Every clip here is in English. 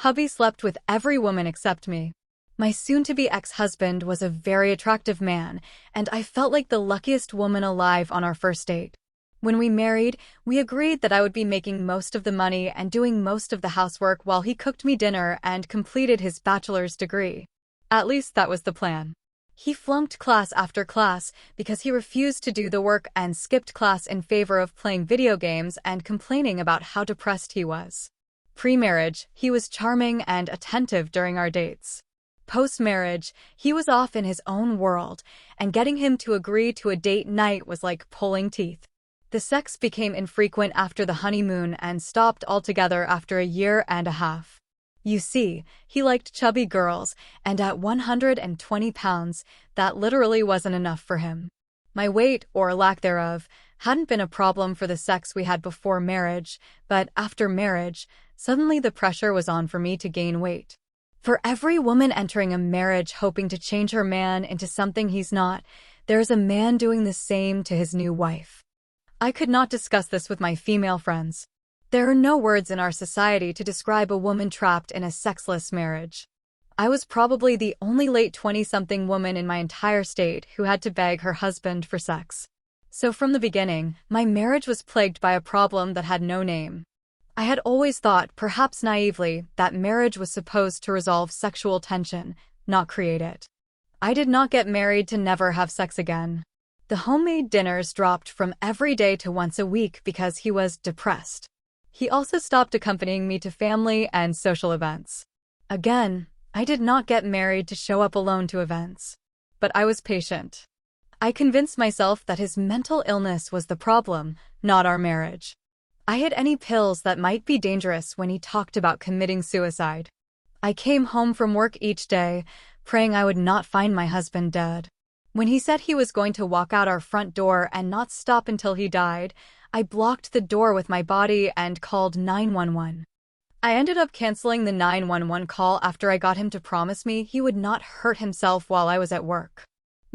Hubby slept with every woman except me. My soon-to-be ex-husband was a very attractive man, and I felt like the luckiest woman alive on our first date. When we married, we agreed that I would be making most of the money and doing most of the housework while he cooked me dinner and completed his bachelor's degree. At least that was the plan. He flunked class after class because he refused to do the work and skipped class in favor of playing video games and complaining about how depressed he was. Pre-marriage, he was charming and attentive during our dates. Post-marriage, he was off in his own world, and getting him to agree to a date night was like pulling teeth. The sex became infrequent after the honeymoon and stopped altogether after a year and a half. You see, he liked chubby girls, and at 120 pounds, that literally wasn't enough for him. My weight, or lack thereof, hadn't been a problem for the sex we had before marriage, but after marriage, suddenly the pressure was on for me to gain weight. For every woman entering a marriage hoping to change her man into something he's not, there's a man doing the same to his new wife. I could not discuss this with my female friends. There are no words in our society to describe a woman trapped in a sexless marriage. I was probably the only late 20-something woman in my entire state who had to beg her husband for sex. So from the beginning, my marriage was plagued by a problem that had no name. I had always thought, perhaps naively, that marriage was supposed to resolve sexual tension, not create it. I did not get married to never have sex again. The homemade dinners dropped from every day to once a week because he was depressed. He also stopped accompanying me to family and social events. Again, I did not get married to show up alone to events. But I was patient. I convinced myself that his mental illness was the problem, not our marriage. I hid any pills that might be dangerous when he talked about committing suicide. I came home from work each day, praying I would not find my husband dead. When he said he was going to walk out our front door and not stop until he died, I blocked the door with my body and called 911. I ended up canceling the 911 call after I got him to promise me he would not hurt himself while I was at work.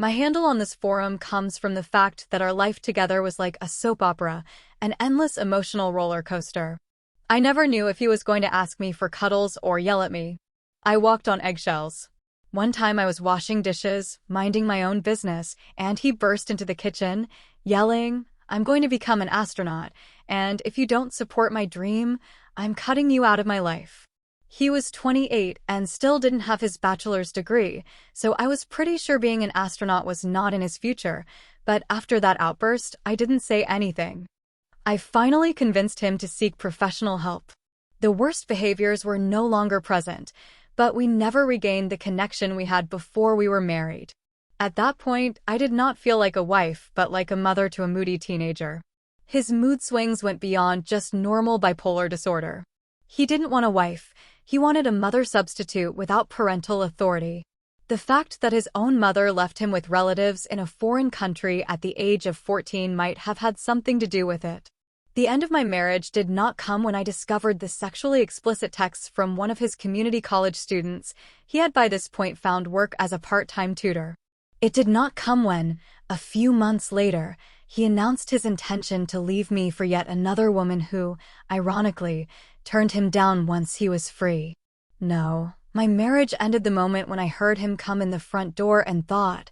My handle on this forum comes from the fact that our life together was like a soap opera, an endless emotional roller coaster. I never knew if he was going to ask me for cuddles or yell at me. I walked on eggshells. One time I was washing dishes, minding my own business, and he burst into the kitchen, yelling, "I'm going to become an astronaut, and if you don't support my dream, I'm cutting you out of my life." He was 28 and still didn't have his bachelor's degree, so I was pretty sure being an astronaut was not in his future, but after that outburst, I didn't say anything. I finally convinced him to seek professional help. The worst behaviors were no longer present, but we never regained the connection we had before we were married. At that point, I did not feel like a wife, but like a mother to a moody teenager. His mood swings went beyond just normal bipolar disorder. He didn't want a wife, he wanted a mother substitute without parental authority. The fact that his own mother left him with relatives in a foreign country at the age of 14 might have had something to do with it. The end of my marriage did not come when I discovered the sexually explicit texts from one of his community college students. He had by this point found work as a part-time tutor. It did not come when, a few months later, he announced his intention to leave me for yet another woman who, ironically, turned him down once he was free. No, my marriage ended the moment when I heard him come in the front door and thought,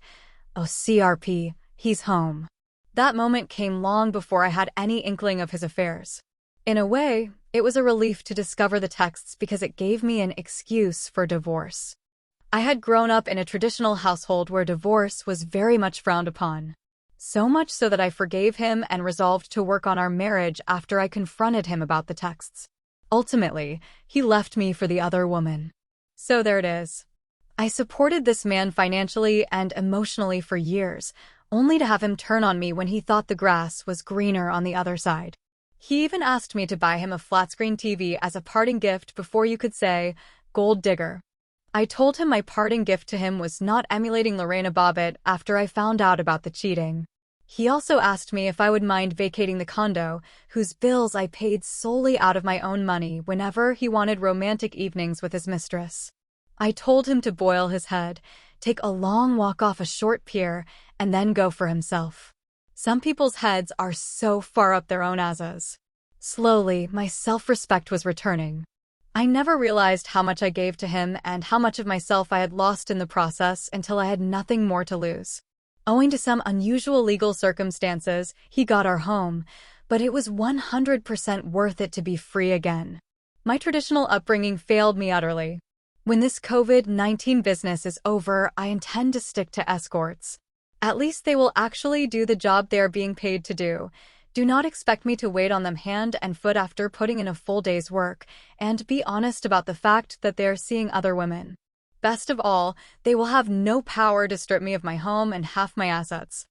"Oh, CRP, he's home." That moment came long before I had any inkling of his affairs. In a way, it was a relief to discover the texts because it gave me an excuse for divorce. I had grown up in a traditional household where divorce was very much frowned upon. So much so that I forgave him and resolved to work on our marriage after I confronted him about the texts. Ultimately, he left me for the other woman. So there it is. I supported this man financially and emotionally for years, only to have him turn on me when he thought the grass was greener on the other side. He even asked me to buy him a flat-screen TV as a parting gift before you could say, "Gold digger." I told him my parting gift to him was not emulating Lorena Bobbitt after I found out about the cheating. He also asked me if I would mind vacating the condo, whose bills I paid solely out of my own money whenever he wanted romantic evenings with his mistress. I told him to boil his head, take a long walk off a short pier, and then go for himself. Some people's heads are so far up their own asses. Slowly, my self-respect was returning. I never realized how much I gave to him and how much of myself I had lost in the process until I had nothing more to lose. Owing to some unusual legal circumstances, he got our home, but it was 100% worth it to be free again. My traditional upbringing failed me utterly. When this COVID-19 business is over, I intend to stick to escorts. At least they will actually do the job they are being paid to do. Do not expect me to wait on them hand and foot after putting in a full day's work, and be honest about the fact that they are seeing other women. Best of all, they will have no power to strip me of my home and half my assets.